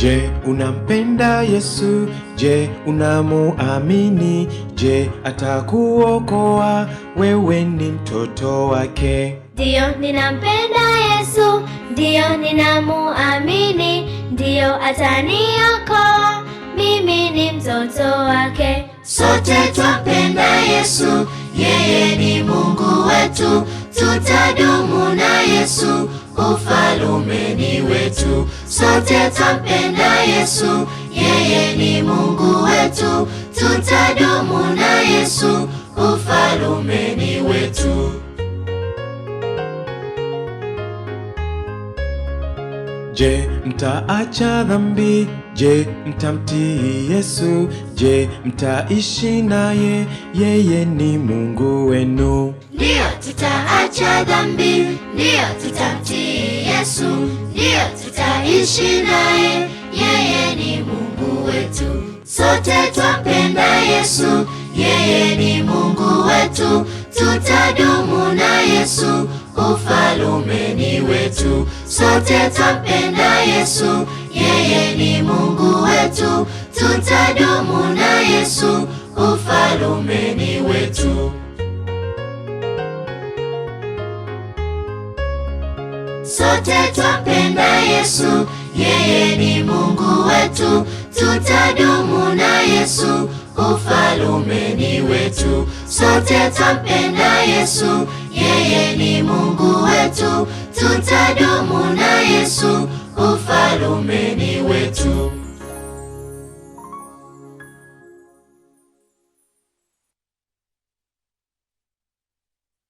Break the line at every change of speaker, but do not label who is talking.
Je, unampenda Yesu? Je, unamuamini? Je, atakuokoa? Wewe ni mtoto wake.
Ndiyo, ninampenda Yesu, ndiyo ninamuamini, ndiyo ataniokoa, mimi ni mtoto wake.
Sote twampenda Yesu, yeye ni Mungu wetu, tutadumu na Yesu, ufalme ni wetu. Sote twampenda Yesu, yeye ni Mungu wetu, tutadumu na Yesu, ufalme ni wetu.
Je, mtaacha dhambi? Je, mtamtii Yesu? Je, mtaishi naye? Yeye ni Mungu wenu.
Ndiyo, tutaacha dhambi, ndiyo tutamtii Yesu, ndiyo tutaishi naye, yeye ni Mungu wetu. Sote twampenda Yesu, yeye ni Mungu wetu, tutadumu na Yesu, ufalme ni wetu. Sote twampenda Yesu, yeye ni Mungu wetu, tutadumu na Yesu, ufalme ni wetu. Sote twampenda Yesu, yeye ni Mungu wetu, tutadumu na Yesu, ufalme ni wetu. Sote twampenda Yesu, yeye ni Mungu wetu, tutadumu na Yesu, ufalme ni